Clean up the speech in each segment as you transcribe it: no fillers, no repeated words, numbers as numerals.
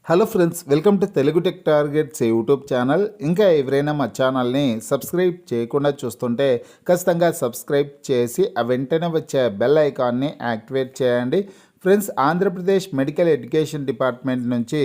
Hello friends, welcome to Telugu tech targets YouTube channel. ఇంకా ఎవరైనా మా ఛానల్ని సబ్స్క్రైబ్ చేయకుండా చూస్తుంటే ఖచ్చితంగా సబ్స్క్రైబ్ చేసి ఆ వెంటనే వచ్చే బెల్ ఐకాన్ని యాక్టివేట్ చేయండి. Friends, Andhra Pradesh medical education department నుంచి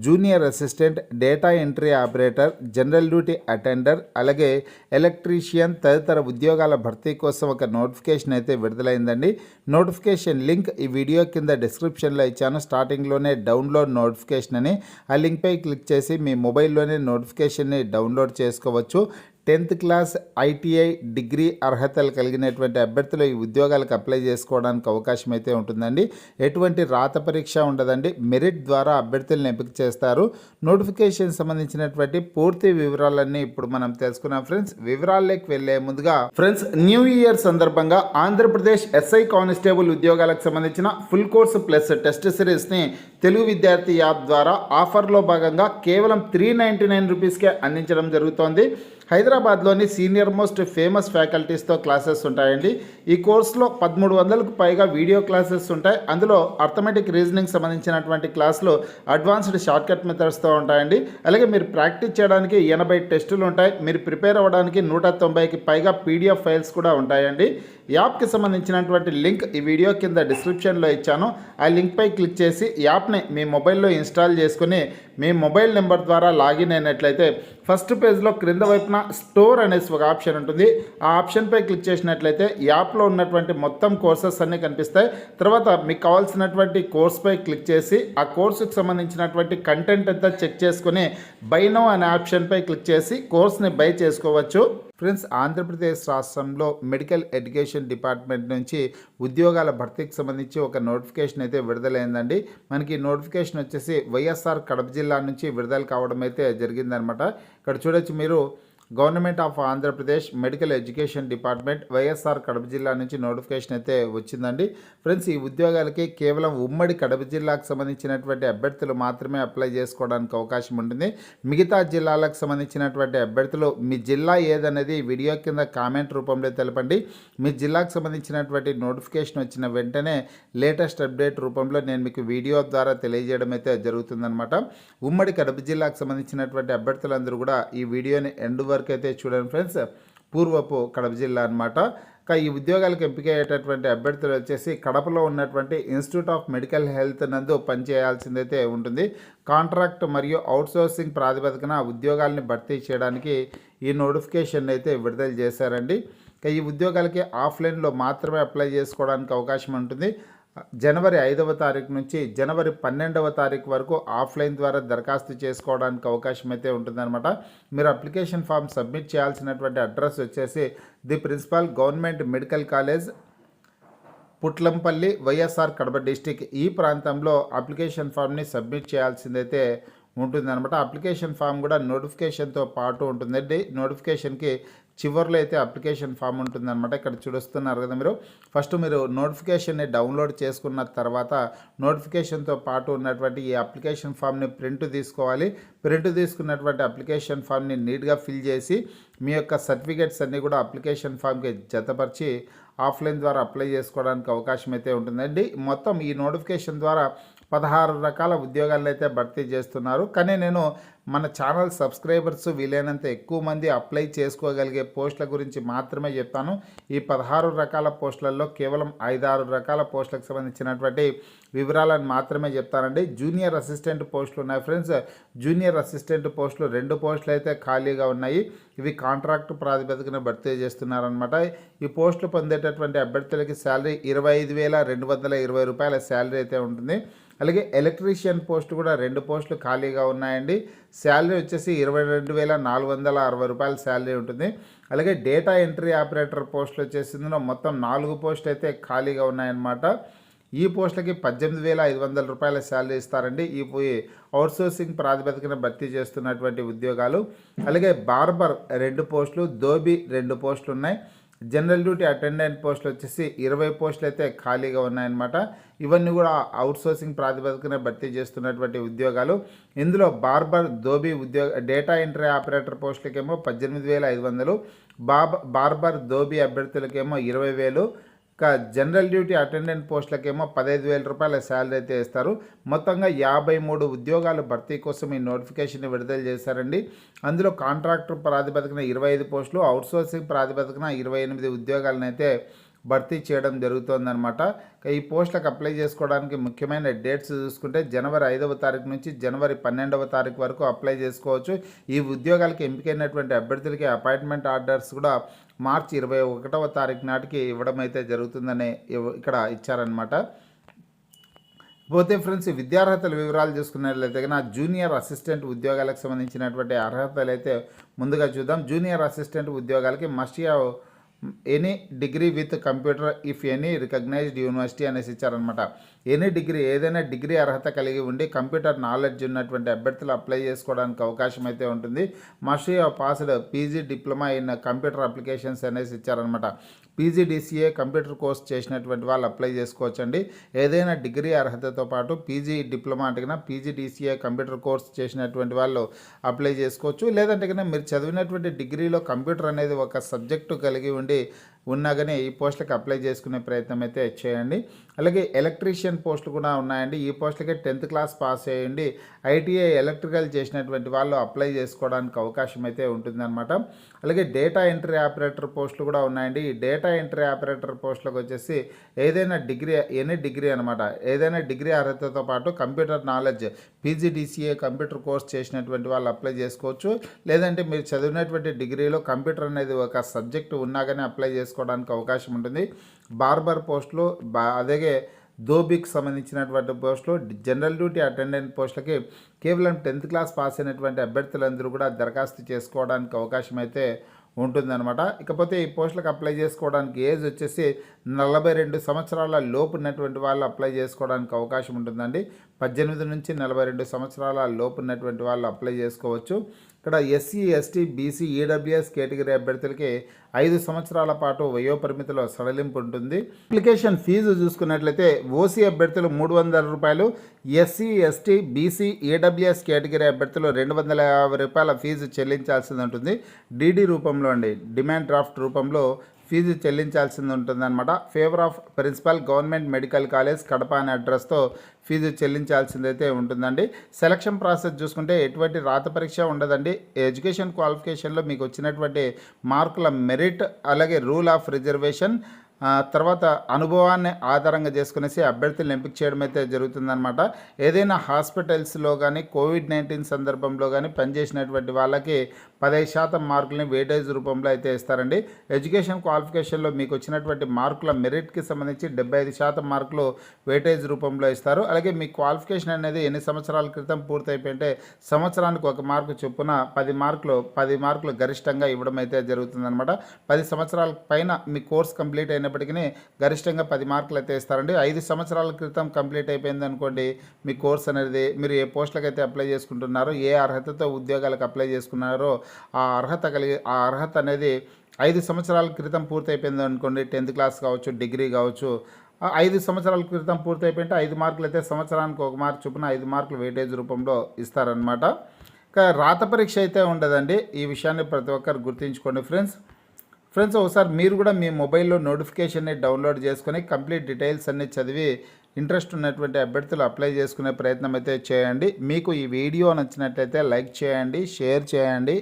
junior assistant, data entry operator, general duty attender, అలాగే ఎలక్ట్రీషియన్ తదితర ఉద్యోగాల భర్తీ కోసం ఒక నోటిఫికేషన్ అయితే విడుదలైందండి. నోటిఫికేషన్ లింక్ ఈ వీడియో కింద డిస్క్రిప్షన్లో ఇచ్చాను. స్టార్టింగ్లోనే డౌన్లోడ్ నోటిఫికేషన్ అని ఆ లింక్పై క్లిక్ చేసి మీ మొబైల్లోనే నోటిఫికేషన్ని డౌన్లోడ్ చేసుకోవచ్చు. 10th క్లాస్ ఐటీఐ డిగ్రీ అర్హతలు కలిగినటువంటి అభ్యర్థులు ఈ ఉద్యోగాలకు అప్లై చేసుకోవడానికి అవకాశం అయితే ఉంటుందండి. ఎటువంటి రాత పరీక్ష ఉండదండి. మెరిట్ ద్వారా అభ్యర్థులను ఎంపిక చేస్తారు. నోటిఫికేషన్ సంబంధించినటువంటి పూర్తి వివరాలన్నీ ఇప్పుడు మనం తెలుసుకున్నాం. ఫ్రెండ్స్, వివరాల్లోకి వెళ్లే ముందుగా ఫ్రెండ్స్, న్యూ ఇయర్ సందర్భంగా ఆంధ్రప్రదేశ్ ఎస్ఐ కానిస్టేబుల్ ఉద్యోగాలకు సంబంధించిన ఫుల్ కోర్సు ప్లస్ టెస్ట్ సిరీస్ని తెలుగు విద్యార్థి యాప్ ద్వారా ఆఫర్లో భాగంగా కేవలం 399 రూపీస్కే అందించడం జరుగుతోంది. హైదరాబాద్లోని సీనియర్ మోస్ట్ ఫేమస్ ఫ్యాకల్టీస్తో క్లాసెస్ ఉంటాయండి. ఈ కోర్సులో 1300కు పైగా వీడియో క్లాసెస్ ఉంటాయి. అందులో అర్థమెటిక్ రీజనింగ్ సంబంధించినటువంటి క్లాసులు అడ్వాన్స్డ్ షార్ట్కట్ మెథడ్స్తో ఉంటాయండి. అలాగే మీరు ప్రాక్టీస్ చేయడానికి 80 టెస్టులు ఉంటాయి. మీరు ప్రిపేర్ అవ్వడానికి 190కి పైగా పీడిఎఫ్ ఫైల్స్ కూడా ఉంటాయండి. యాప్కి సంబంధించినటువంటి లింక్ ఈ వీడియో కింద డిస్క్రిప్షన్లో ఇచ్చాను. ఆ లింక్పై క్లిక్ చేసి యాప్ని మీ మొబైల్లో ఇన్స్టాల్ చేసుకుని మీ మొబైల్ నెంబర్ ద్వారా లాగిన్ అయినట్లయితే ఫస్ట్ పేజ్లో క్రింద వైపున స్టోర్ అనేసి ఒక ఆప్షన్ ఉంటుంది. ఆ ఆప్షన్పై క్లిక్ చేసినట్లయితే యాప్లో ఉన్నటువంటి మొత్తం కోర్సెస్ అన్నీ కనిపిస్తాయి. తర్వాత మీకు కావాల్సినటువంటి కోర్స్పై క్లిక్ చేసి ఆ కోర్సుకు సంబంధించినటువంటి కంటెంట్ అంతా చెక్ చేసుకుని బై నౌ అనే ఆప్షన్పై క్లిక్ చేసి కోర్స్ని బై చేసుకోవచ్చు. ఫ్రెండ్స్, ఆంధ్రప్రదేశ్ రాష్ట్రంలో మెడికల్ ఎడ్యుకేషన్ డిపార్ట్మెంట్ నుంచి ఉద్యోగాల భర్తీకి సంబంధించి ఒక నోటిఫికేషన్ అయితే విడుదలైందండి. మనకి నోటిఫికేషన్ వచ్చేసి వైఎస్ఆర్ కడప జిల్లా నుంచి విడుదల కావడం అయితే జరిగిందనమాట. ఇక్కడ చూడొచ్చు మీరు, government of Andhra Pradesh medical education department YSR Kadapa జిల్లా నుంచి నోటిఫికేషన్ అయితే వచ్చిందండి. ఫ్రెండ్స్, ఈ ఉద్యోగాలకి కేవలం ఉమ్మడి కడప జిల్లాకు సంబంధించినటువంటి అభ్యర్థులు మాత్రమే అప్లై చేసుకోవడానికి అవకాశం ఉంటుంది. మిగతా జిల్లాలకు సంబంధించినటువంటి అభ్యర్థులు మీ జిల్లా ఏదనేది వీడియో కింద కామెంట్ రూపంలో తెలపండి. మీ జిల్లాకు సంబంధించినటువంటి నోటిఫికేషన్ వచ్చిన వెంటనే లేటెస్ట్ అప్డేట్ రూపంలో నేను మీకు వీడియో ద్వారా తెలియజేయడం అయితే జరుగుతుందన్నమాట. ఉమ్మడి కడప జిల్లాకు సంబంధించినటువంటి అభ్యర్థులందరూ కూడా ఈ వీడియోని ఎండ్ వరకు అయితే చూడండి ఫ్రెండ్స్. పూర్వపు కడప జిల్లా అనమాట. ఈ ఉద్యోగాలకు ఎంపిక అయ్యేటటువంటి అభ్యర్థులు వచ్చేసి కడపలో ఉన్నటువంటి ఇన్స్టిట్యూట్ ఆఫ్ మెడికల్ హెల్త్ నందు పనిచేయాల్సిందైతే ఉంటుంది. కాంట్రాక్ట్ మరియు అవుట్సోర్సింగ్ ప్రాతిపదికన ఉద్యోగాలని భర్తీ చేయడానికి ఈ నోటిఫికేషన్ అయితే విడుదల చేశారండి. ఈ ఉద్యోగాలకి ఆఫ్లైన్లో మాత్రమే అప్లై చేసుకోవడానికి అవకాశం ఉంటుంది. జనవరి 5వ తారీఖు నుంచి జనవరి 12వ తారీఖు వరకు ఆఫ్లైన్ ద్వారా దరఖాస్తు చేసుకోవడానికి అవకాశం అయితే ఉంటుందన్నమాట. మీరు అప్లికేషన్ ఫామ్ సబ్మిట్ చేయాల్సినటువంటి అడ్రస్ వచ్చేసి the principal government medical college, Putlampalli, YSR Kadapa district. ఈ ప్రాంతంలో అప్లికేషన్ ఫామ్ని సబ్మిట్ చేయాల్సిందైతే ఉంటుందన్నమాట. అప్లికేషన్ ఫామ్ కూడా నోటిఫికేషన్తో పాటు ఉంటుందండి. నోటిఫికేషన్కి చివరిలో అయితే అప్లికేషన్ ఫామ్ ఉంటుందన్నమాట. ఇక్కడ చూస్తున్నారు కదా మీరు. ఫస్ట్ మీరు నోటిఫికేషన్ని డౌన్లోడ్ చేసుకున్న తర్వాత నోటిఫికేషన్తో పాటు ఉన్నటువంటి ఈ అప్లికేషన్ ఫామ్ని ప్రింట్ తీసుకోవాలి. ప్రింట్ తీసుకున్నటువంటి అప్లికేషన్ ఫామ్ని నీట్గా ఫిల్ చేసి మీ యొక్క సర్టిఫికేట్స్ అన్నీ కూడా అప్లికేషన్ ఫామ్కి జతపరిచి ఆఫ్లైన్ ద్వారా అప్లై చేసుకోవడానికి అవకాశం అయితే ఉంటుందండి. మొత్తం ఈ నోటిఫికేషన్ ద్వారా 16 రకాల ఉద్యోగాలను అయితే భర్తీ చేస్తున్నారు. కానీ నేను మన ఛానల్ సబ్స్క్రైబర్స్ వీలైనంత ఎక్కువ మంది అప్లై చేసుకోగలిగే పోస్టుల గురించి మాత్రమే చెప్తాను. ఈ 16 రకాల పోస్టులలో కేవలం 5-6 రకాల పోస్టులకు సంబంధించినటువంటి వివరాలను మాత్రమే చెప్తానండి. జూనియర్ అసిస్టెంట్ పోస్టులు ఉన్నాయి ఫ్రెండ్స్. జూనియర్ అసిస్టెంట్ పోస్టులు 2 పోస్టులు అయితే ఖాళీగా ఉన్నాయి. ఇవి కాంట్రాక్ట్ ప్రాతిపదికన భర్తీ చేస్తున్నారనమాట. ఈ పోస్టులు పొందేటటువంటి అభ్యర్థులకి శాలరీ 25,220 రూపాయల శాలరీ అయితే ఉంటుంది. అలాగే ఎలక్ట్రీషియన్ పోస్ట్ కూడా 2 పోస్టులు ఖాళీగా ఉన్నాయండి. శాలరీ వచ్చేసి 22,460 రూపాయల శాలరీ ఉంటుంది. అలాగే డేటా ఎంట్రీ ఆపరేటర్ పోస్టులు వచ్చేసి మొత్తం 4 పోస్టులు అయితే ఖాళీగా ఉన్నాయన్నమాట. ఈ పోస్టులకి 18,500 రూపాయల శాలరీ ఇస్తారండి. ఈ అవుట్సోర్సింగ్ ప్రాతిపదికన భర్తీ చేస్తున్నటువంటి ఉద్యోగాలు. అలాగే బార్బర్ 2 పోస్టులు, దోబీ 2 పోస్టులు ఉన్నాయి. జనరల్ డ్యూటీ అటెండెంట్ పోస్టులు వచ్చేసి 20 పోస్టులు అయితే ఖాళీగా ఉన్నాయన్నమాట. ఇవన్నీ కూడా అవుట్సోర్సింగ్ ప్రాతిపదికన భర్తీ చేస్తున్నటువంటి ఉద్యోగాలు. ఇందులో barber, dhobi data entry operator పోస్టులకేమో 18,500, బార్బర్, దోబీ అభ్యర్థులకేమో 20,000, ఇక జనరల్ డ్యూటీ అటెండెంట్ పోస్టులకేమో 15,000 రూపాయల శాలరీ అయితే ఇస్తారు. మొత్తంగా 53 ఉద్యోగాలు భర్తీ కోసం ఈ నోటిఫికేషన్ విడుదల చేశారండి. అందులో కాంట్రాక్టర్ ప్రాతిపదికన 25 పోస్టులు, అవుట్సోర్సింగ్ ప్రాతిపదికన 28 ఉద్యోగాలను అయితే భర్తీ చేయడం జరుగుతుందన్నమాట. ఈ పోస్టులకు అప్లై చేసుకోవడానికి ముఖ్యమైన డేట్స్ చూసుకుంటే జనవరి 5వ తారీఖు నుంచి జనవరి 12వ తారీఖు వరకు అప్లై చేసుకోవచ్చు. ఈ ఉద్యోగాలకు ఎంపికైనటువంటి అభ్యర్థులకి అపాయింట్మెంట్ ఆర్డర్స్ కూడా మార్చి 21వ తారీఖు నాటికి ఇవ్వడం అయితే జరుగుతుందని ఇక్కడ ఇచ్చారనమాట. పోతే ఫ్రెండ్స్, విద్యార్హతల వివరాలు చూసుకున్నట్లయితే కన్నా జూనియర్ అసిస్టెంట్ ఉద్యోగాలకు సంబంధించినటువంటి అర్హతలు అయితే ముందుగా చూద్దాం. జూనియర్ అసిస్టెంట్ ఉద్యోగాలకి must have any degree with computer if any recognised university అనేసి ఇచ్చారనమాట. ఎనీ డిగ్రీ, ఏదైనా డిగ్రీ అర్హత కలిగి ఉండి కంప్యూటర్ నాలెడ్జ్ ఉన్నటువంటి అభ్యర్థులు అప్లై చేసుకోవడానికి అవకాశం అయితే ఉంటుంది. Must have passed PG diploma in computer applications అనేసి ఇచ్చారనమాట. పీజీడీసీఏ కంప్యూటర్ కోర్స్ చేసినటువంటి వాళ్ళు అప్లై చేసుకోవచ్చండి. ఏదైనా డిగ్రీ అర్హతతో పాటు పీజీ డిప్లొమా అంటే కన్నా పీజీడీసీఏ కంప్యూటర్ కోర్స్ చేసినటువంటి వాళ్ళు అప్లై చేసుకోవచ్చు. లేదంటే కన్నా మీరు చదివినటువంటి డిగ్రీలో కంప్యూటర్ అనేది ఒక సబ్జెక్టు కలిగి ఉండి ఉన్నా కానీ ఈ పోస్టులకు అప్లై చేసుకునే ప్రయత్నం అయితే చేయండి. అలాగే ఎలక్ట్రీషియన్ పోస్టులు కూడా ఉన్నాయండి. ఈ పోస్టులకి 10th క్లాస్ పాస్ చేయండి. ఐటీఐ ఎలక్ట్రికల్ చేసినటువంటి వాళ్ళు అప్లై చేసుకోవడానికి అవకాశం అయితే ఉంటుందన్నమాట. అలాగే డేటా ఎంట్రీ ఆపరేటర్ పోస్టులు కూడా ఉన్నాయండి. ఈ డేటా ఎంట్రీ ఆపరేటర్ పోస్టులకు వచ్చేసి ఏదైనా డిగ్రీ, ఎనీ డిగ్రీ అనమాట, ఏదైనా డిగ్రీ అర్హతతో పాటు computer knowledge PGDCA computer course చేసినటువంటి వాళ్ళు అప్లై చేసుకోవచ్చు. లేదంటే మీరు చదివినటువంటి డిగ్రీలో కంప్యూటర్ అనేది ఒక సబ్జెక్టు ఉన్నా కానీ అప్లై చేసుకోవడానికి అవకాశం ఉంటుంది. బార్బర్ పోస్టులు, అలాగే దోబికి సంబంధించినటువంటి పోస్టులు, జనరల్ డ్యూటీ అటెండెంట్ పోస్టులకి కేవలం 10th క్లాస్ పాస్ అయినటువంటి అభ్యర్థులందరూ కూడా దరఖాస్తు చేసుకోవడానికి అవకాశం అయితే ఉంటుందన్నమాట. ఇకపోతే ఈ పోస్టులకు అప్లై చేసుకోవడానికి ఏజ్ వచ్చేసి 42 సంవత్సరాల లోపు ఉన్నటువంటి వాళ్ళు అప్లై చేసుకోవడానికి అవకాశం ఉంటుందండి. 18 నుంచి 42 సంవత్సరాల లోపు ఉన్నటువంటి వాళ్ళు అప్లై చేసుకోవచ్చు. ఇక్కడ SC, ST, BC, EWS category అభ్యర్థులకి 5 సంవత్సరాల పాటు వయోపరిమితిలో సడలింపు ఉంటుంది. అప్లికేషన్ ఫీజు చూసుకున్నట్లయితే ఓసీ అభ్యర్థులు 300 రూపాయలు, SC, ST, BC, EWS category అభ్యర్థులు 250 రూపాయల ఫీజు చెల్లించాల్సింది ఉంటుంది. డీడీ రూపంలో అండి, డిమాండ్ డ్రాఫ్ట్ రూపంలో ఫీజు చెల్లించాల్సింది ఉంటుందన్నమాట. Favour of principal government medical college Kadapa అనే అడ్రస్తో ఫీజు చెల్లించాల్సిందైతే ఉంటుందండి. సెలక్షన్ ప్రాసెస్ చూసుకుంటే ఎటువంటి రాత పరీక్ష ఉండదండి. ఎడ్యుకేషన్ క్వాలిఫికేషన్లో మీకు వచ్చినటువంటి మార్కుల మెరిట్, అలాగే రూల్ ఆఫ్ రిజర్వేషన్, తర్వాత అనుభవాన్ని ఆధారంగా చేసుకునేసి అభ్యర్థులను ఎంపిక చేయడం అయితే జరుగుతుందన్నమాట. ఏదైనా హాస్పిటల్స్లో కానీ కోవిడ్-19 సందర్భంలో కానీ పనిచేసినటువంటి వాళ్ళకి 15% మార్కులని వెయిటేజ్ రూపంలో అయితే ఇస్తారండి. ఎడ్యుకేషన్ క్వాలిఫికేషన్లో మీకు వచ్చినటువంటి మార్కుల మెరిట్కి సంబంధించి 75% మార్కులు వెయిటేజ్ రూపంలో ఇస్తారు. అలాగే మీ క్వాలిఫికేషన్ అనేది ఎన్ని సంవత్సరాల క్రితం పూర్తయిపోయింటే సంవత్సరానికి 1 మార్కు చొప్పున 10 మార్కులు గరిష్టంగా ఇవ్వడం అయితే జరుగుతుందన్నమాట. 10 సంవత్సరాల పైన మీ కోర్స్ కంప్లీట్ అయినప్పటికీ గరిష్టంగా 10 మార్కులు అయితే ఇస్తారండి. 5 సంవత్సరాల క్రితం కంప్లీట్ అయిపోయింది అనుకోండి, మీ కోర్స్ అనేది మీరు ఏ పోస్టులకు అయితే అప్లై చేసుకుంటున్నారో, ఏ అర్హతతో ఉద్యోగాలకు అప్లై చేసుకున్నారో ఆ అర్హత అనేది 5 సంవత్సరాల క్రితం పూర్తి అయిపోయింది అనుకోండి, 10th క్లాస్ కావచ్చు, డిగ్రీ కావచ్చు, 5 సంవత్సరాల క్రితం పూర్తి అయిపోయింటే 5 మార్కులు అయితే సంవత్సరానికి 1 మార్కు చొప్పున 5 మార్కులు వెయిటేజ్ రూపంలో ఇస్తారనమాట. ఇక రాత పరీక్ష అయితే ఉండదండి. ఈ విషయాన్ని ప్రతి ఒక్కరు గుర్తుంచుకోండి ఫ్రెండ్స్. ఒకసారి మీరు కూడా మీ మొబైల్లో నోటిఫికేషన్ని డౌన్లోడ్ చేసుకొని కంప్లీట్ డీటెయిల్స్ అన్ని చదివి ఇంట్రెస్ట్ ఉన్నటువంటి అభ్యర్థులు అప్లై చేసుకునే ప్రయత్నం అయితే చేయండి. మీకు ఈ వీడియో నచ్చినట్లయితే లైక్ చేయండి, షేర్ చేయండి.